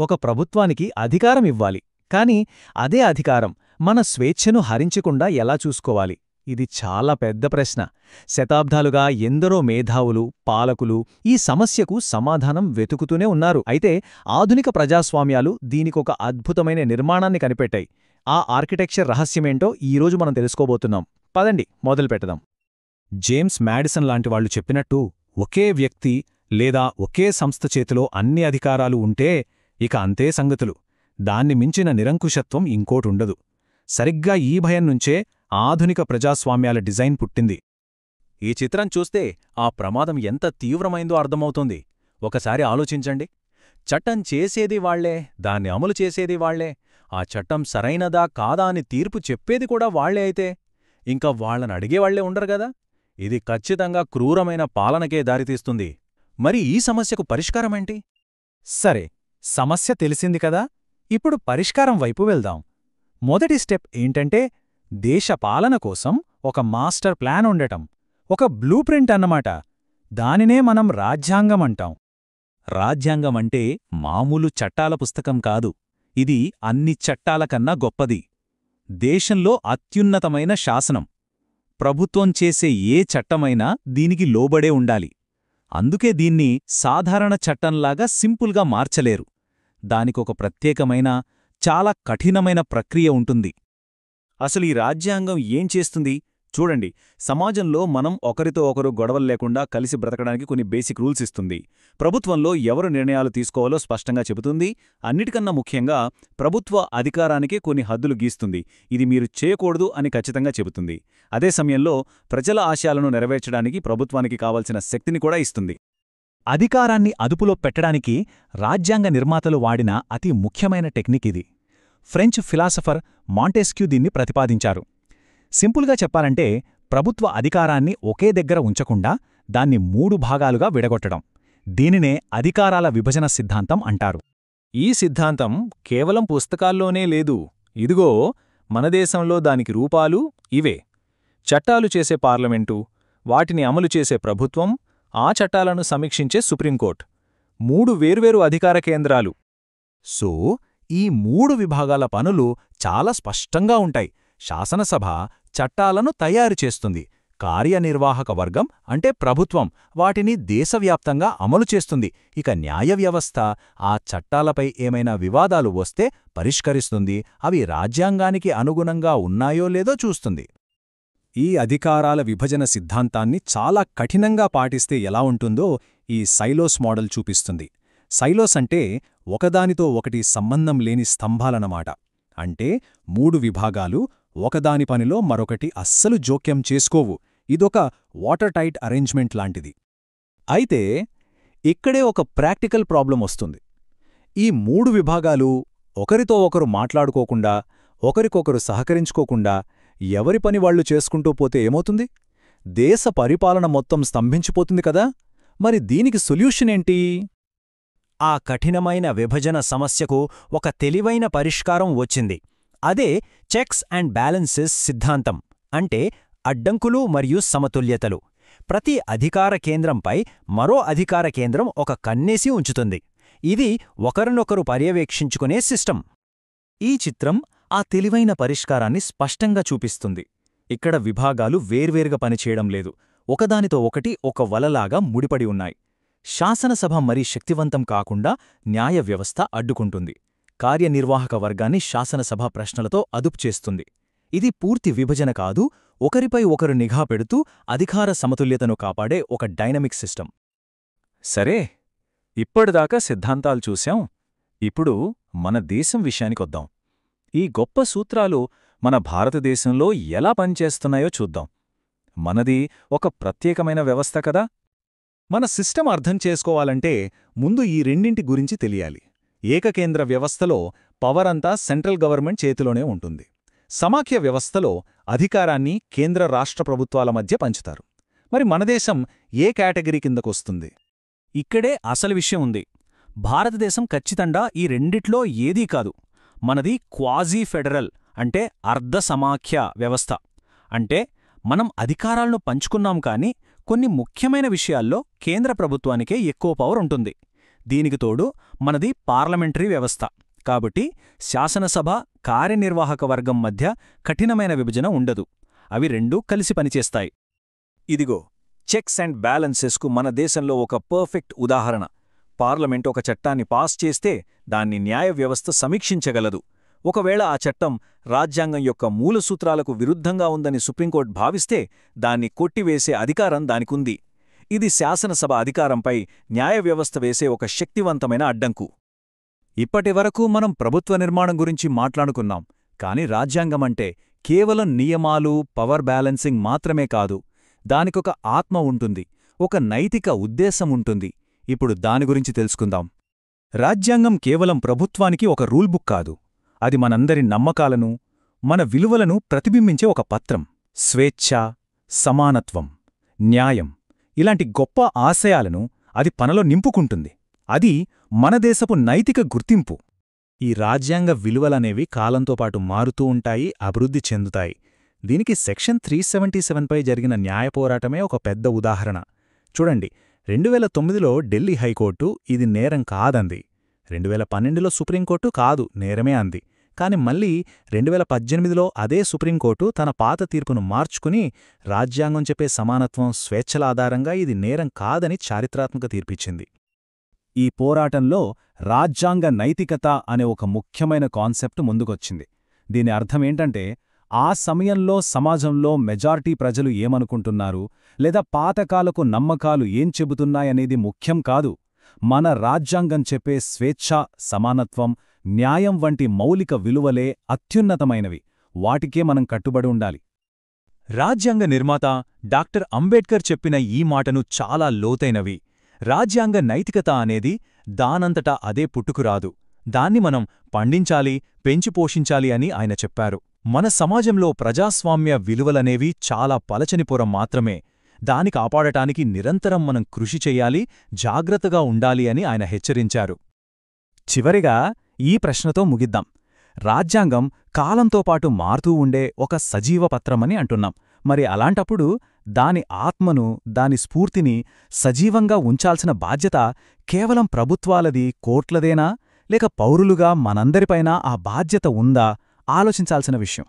ఒక ప్రభుత్వానికి అధికారం ఇవ్వాలి, కాని అదే అధికారం మన స్వేచ్ఛను హరించకుండా ఎలా చూసుకోవాలి? ఇది చాలా పెద్ద ప్రశ్న. శతాబ్దాలుగా ఎందరో మేధావులు, పాలకులు ఈ సమస్యకు సమాధానం వెతుకుతూనే ఉన్నారు. అయితే ఆధునిక ప్రజాస్వామ్యాలు దీనికొక అద్భుతమైన నిర్మాణాన్ని కనిపెట్టాయి. ఆ ఆర్కిటెక్చర్ రహస్యమేంటో ఈరోజు మనం తెలుసుకోబోతున్నాం. పదండి మొదలుపెడదాం. జేమ్స్ మ్యాడిసన్ లాంటివాళ్లు చెప్పినట్టు, ఒకే వ్యక్తి లేదా ఒకే సంస్థ చేతిలో అన్ని అధికారాలు ఉంటే ఇక అంతే సంగతులు. దాన్ని మించిన నిరంకుశత్వం ఇంకోటుండదు. సరిగ్గా ఈ భయం నుంచే ఆధునిక ప్రజాస్వామ్యాల డిజైన్ పుట్టింది. ఈ చిత్రం చూస్తే ఆ ప్రమాదం ఎంత తీవ్రమైందో అర్థమవుతుంది. ఒకసారి ఆలోచించండి. చట్టం చేసేది వాళ్లే, దాన్ని అమలు చేసేది వాళ్లే, ఆ చట్టం సరైనదా కాదా అని తీర్పు చెప్పేది కూడా వాళ్లే అయితే ఇంక వాళ్లని అడిగేవాళ్లే ఉండరు గదా. ఇది ఖచ్చితంగా క్రూరమైన పాలనకే దారితీస్తుంది. మరి ఈ సమస్యకు పరిష్కారమేంటి? సరే, సమస్య తెలిసింది కదా. ఇప్పుడు పరిష్కారం వైపు వెళ్దాం. మొదటి స్టెప్ ఏంటంటే, దేశ పాలన కోసం ఒక మాస్టర్ ప్లాన్ ఉండటం. ఒక బ్లూ ప్రింట్ అన్నమాట. దానినే మనం రాజ్యాంగమంటాం. రాజ్యాంగమంటే మామూలు చట్టాల పుస్తకం కాదు. ఇది అన్ని చట్టాలకన్నా గొప్పది. దేశంలో అత్యున్నతమైన శాసనం. ప్రభుత్వం చేసే ఏ చట్టమైనా దీనికి లోబడే ఉండాలి. అందుకే దీన్ని సాధారణ చట్టంలాగా సింపుల్గా మార్చలేరు. దానికొక ప్రత్యేకమైన, చాలా కఠినమైన ప్రక్రియ ఉంటుంది. అసలు ఈ రాజ్యాంగం ఏం చేస్తుంది చూడండి. సమాజంలో మనం ఒకరితో ఒకరు గొడవలు లేకుండా కలిసి బ్రతకడానికి కొన్ని బేసిక్ రూల్స్ ఇస్తుంది. ప్రభుత్వంలో ఎవరు నిర్ణయాలు తీసుకోవాలో స్పష్టంగా చెబుతుంది. అన్నిటికన్నా ముఖ్యంగా ప్రభుత్వ అధికారానికి కొన్ని హద్దులు గీస్తుంది. ఇది మీరు చేయకూడదు అని ఖచ్చితంగా చెబుతుంది. అదే సమయంలో ప్రజల ఆశయాలను నెరవేర్చడానికి ప్రభుత్వానికి కావలసిన శక్తిని కూడా ఇస్తుంది. అధికారాన్ని అదుపులో పెట్టడానికి రాజ్యాంగ నిర్మాతలు వాడిన అతి ముఖ్యమైన టెక్నిక్ ఇది. ఫ్రెంచ్ ఫిలాసఫర్ మాంటెస్క్యూ దీన్ని ప్రతిపాదించారు. సింపుల్గా చెప్పాలంటే, ప్రభుత్వ అధికారాన్ని ఒకే దగ్గర ఉంచకుండా దాన్ని 3 భాగాలుగా విడగొట్టడం. దీనినే అధికారాల విభజన సిద్ధాంతం అంటారు. ఈ సిద్ధాంతం కేవలం పుస్తకాల్లోనే లేదు. ఇదిగో మన దేశంలో దానికి రూపాలు ఇవే. చట్టాలు చేసే పార్లమెంటు, వాటిని అమలు చేసే ప్రభుత్వం, ఆ చట్టాలను సమీక్షించే సుప్రీంకోర్టు. 3 వేర్వేరు అధికార కేంద్రాలు. సో ఈ 3 విభాగాల పనులు చాలా స్పష్టంగా ఉంటాయి. శాసనసభ చట్టాలను తయారు చేస్తుంది. కార్యనిర్వాహక వర్గం అంటే ప్రభుత్వం వాటిని దేశవ్యాప్తంగా అమలు చేస్తుంది. ఇక న్యాయ వ్యవస్థ ఆ చట్టాలపై ఏమైనా వివాదాలు వస్తే పరిష్కరిస్తుంది. అవి రాజ్యాంగానికి అనుగుణంగా ఉన్నాయో లేదో చూస్తుంది. ఈ అధికారాల విభజన సిద్ధాంతాన్ని చాలా కఠినంగా పాటిస్తే ఎలా ఉంటుందో ఈ సైలోస్ మోడల్ చూపిస్తుంది. సైలోస్ అంటే ఒకదానితో ఒకటి సంబంధం లేని స్తంభాలన్నమాట. అంటే 3 విభాగాలు ఒకదాని పనిలో మరొకటి అస్సలు జోక్యం చేసుకోవు. ఇదొక వాటర్ టైట్ అరేంజ్మెంట్ లాంటిది. అయితే ఇక్కడే ఒక ప్రాక్టికల్ ప్రాబ్లం వస్తుంది. ఈ 3 విభాగాలు ఒకరితో ఒకరు మాట్లాడుకోకుండా, ఒకరికొకరు సహకరించుకోకుండా ఎవరి పని వాళ్లు చేసుకుంటూ పోతే ఏమవుతుంది? దేశ పరిపాలన మొత్తం స్తంభించిపోతుంది కదా. మరి దీనికి సొల్యూషన్ ఏంటి? ఆ కఠినమైన విభజన సమస్యకు ఒక తెలివైన పరిష్కారం వచ్చింది. అదే చెక్స్ అండ్ బ్యాలెన్సెస్ సిద్ధాంతం. అంటే అడ్డంకులు మరియు సమతుల్యతలు. ప్రతి అధికార కేంద్రంపై మరో అధికార కేంద్రం ఒక కన్నేసి ఉంచుతుంది. ఇది ఒకరినొకరు పర్యవేక్షించుకునే సిస్టమ్. ఈ చిత్రం ఆ తెలివైన పరిష్కారాన్ని స్పష్టంగా చూపిస్తుంది. ఇక్కడ విభాగాలు వేర్వేరుగా పనిచేయడం లేదు. ఒకదానితో ఒకటి ఒక వలలాగా ముడిపడి ఉన్నాయి. శాసనసభ మరీ శక్తివంతం కాకుండా న్యాయ వ్యవస్థ అడ్డుకుంటుంది. కార్యనిర్వాహక వర్గాన్ని శాసనసభ ప్రశ్నలతో అదుపు చేస్తుంది. ఇది పూర్తి విభజన కాదు, ఒకరిపై ఒకరు నిఘా పెడుతూ అధికార సమతుల్యతను కాపాడే ఒక డైనమిక్ సిస్టమ్. సరే, ఇప్పటిదాకా సిద్ధాంతాలు చూశాం. ఇప్పుడు మన దేశం విషయానికొద్దాం. ఈ గొప్ప సూత్రాలు మన భారతదేశంలో ఎలా పనిచేస్తున్నాయో చూద్దాం. మనది ఒక ప్రత్యేకమైన వ్యవస్థ కదా. మన సిస్టమ్ అర్థం చేసుకోవాలంటే ముందు ఈ రెండింటి గురించి తెలియాలి. ఏకకేంద్ర వ్యవస్థలో పవరంతా సెంట్రల్ గవర్నమెంట్ చేతిలోనే ఉంటుంది. సమాఖ్య వ్యవస్థలో అధికారాన్ని కేంద్ర రాష్ట్ర ప్రభుత్వాల మధ్య పంచుతారు. మరి మన దేశం ఏ కేటగిరీ కిందకొస్తుంది? ఇక్కడే అసలు విషయం ఉంది. భారతదేశం ఖచ్చితంగా ఈ రెండిట్లో ఏదీ కాదు. మనది క్వాజీ ఫెడరల్ అంటే అర్ధ సమాఖ్య వ్యవస్థ. అంటే మనం అధికారాలను పంచుకున్నాం, కానీ కొన్ని ముఖ్యమైన విషయాల్లో కేంద్ర ప్రభుత్వానికే ఎక్కువ పవర్ ఉంటుంది. దీనికి తోడు మనది పార్లమెంటరీ వ్యవస్థ కాబట్టి శాసనసభ కార్యనిర్వాహక వర్గం మధ్య కఠినమైన విభజన ఉండదు. అవి రెండూ కలిసి పనిచేస్తాయి. ఇదిగో చెక్స్ అండ్ బ్యాలెన్సెస్కు మన దేశంలో ఒక పర్ఫెక్ట్ ఉదాహరణ. పార్లమెంట్ ఒక చట్టాన్ని పాస్ చేస్తే దాన్ని న్యాయ వ్యవస్థ సమీక్షించగలదు. ఒకవేళ ఆ చట్టం రాజ్యాంగం యొక్క మూలసూత్రాలకు విరుద్ధంగా ఉందని సుప్రీంకోర్టు భావిస్తే దాన్ని కొట్టివేసే అధికారం దానికుంది. ఇది శాసనసభ అధికారంపై న్యాయ వ్యవస్థ వేసే ఒక శక్తివంతమైన అడ్డంకు. ఇప్పటివరకు మనం ప్రభుత్వ నిర్మాణం గురించి మాట్లాడుకున్నాం, కాని రాజ్యాంగమంటే కేవలం నియమాలు, పవర్ బ్యాలెన్సింగ్ మాత్రమే కాదు. దానికొక ఆత్మ ఉంటుంది, ఒక నైతిక ఉద్దేశం ఉంటుంది. ఇప్పుడు దాని గురించి తెలుసుకుందాం. రాజ్యాంగం కేవలం ప్రభుత్వానికి ఒక రూల్ బుక్ కాదు. అది మనందరి నమ్మకాలను, మన విలువలను ప్రతిబింబించే ఒక పత్రం. స్వేచ్ఛ, సమానత్వం, న్యాయం ఇలాంటి గొప్ప ఆశయాలను అది పనలో నింపుకుంటుంది. అది మన దేశపు నైతిక గుర్తింపు. ఈ రాజ్యాంగ విలువలనేవి కాలంతోపాటు మారుతూ ఉంటాయి, అభివృద్ధి చెందుతాయి. దీనికి సెక్షన్ 377పై జరిగిన న్యాయ పోరాటమే ఒక పెద్ద ఉదాహరణ. చూడండి, 2009లో ఢిల్లీ హైకోర్టు ఇది నేరం కాదంది. 2012లో సుప్రీంకోర్టు కాదు, నేరమే అంది. కాని మళ్లీ 2018లో అదే సుప్రీంకోర్టు తన పాత తీర్పును మార్చుకుని రాజ్యాంగం చెప్పే సమానత్వం, స్వేచ్ఛల ఆధారంగా ఇది నేరం కాదని చారిత్రాత్మక తీర్పిచ్చింది. ఈ పోరాటంలో రాజ్యాంగ నైతికత అనే ఒక ముఖ్యమైన కాన్సెప్ట్ ముందుకొచ్చింది. దీని అర్థమేంటంటే, ఆ సమయంలో సమాజంలో మెజారిటీ ప్రజలు ఏమనుకుంటున్నారు, లేదా పాతకాలపు నమ్మకాలు ఏం చెబుతున్నాయనేది ముఖ్యం కాదు. మన రాజ్యాంగం చెప్పే స్వేచ్ఛ, సమానత్వం, న్యాయం వంటి మౌలిక విలువలే అత్యున్నతమైనవి. వాటికే మనం కట్టుబడి ఉండాలి. రాజ్యాంగ నిర్మాత డాక్టర్ అంబేడ్కర్ చెప్పిన ఈ మాటను చాలా లోతైనవి. రాజ్యాంగ నైతికత అనేది దానంతటా అదే పుట్టుకురాదు. దాన్ని మనం పండించాలి, పెంచి పోషించాలి అని ఆయన చెప్పారు. మన సమాజంలో ప్రజాస్వామ్య విలువలనేవి చాలా పలచని పొర మాత్రమే. దాని కాపాడటానికి నిరంతరం మనం కృషి చెయ్యాలి, జాగ్రత్తగా ఉండాలి అని ఆయన హెచ్చరించారు. చివరిగా ఈ ప్రశ్నతో ముగిద్దాం. రాజ్యాంగం కాలంతోపాటు మారుతూ ఉండే ఒక సజీవ పత్రమని అంటున్నాం. మరి అలాంటప్పుడు దాని ఆత్మను, దాని స్ఫూర్తిని సజీవంగా ఉంచాల్సిన బాధ్యత కేవలం ప్రభుత్వాలది, కోర్ట్లదేనా? లేక పౌరులుగా మనందరిపైనా ఆ బాధ్యత ఉందా? ఆలోచించాల్సిన విషయం.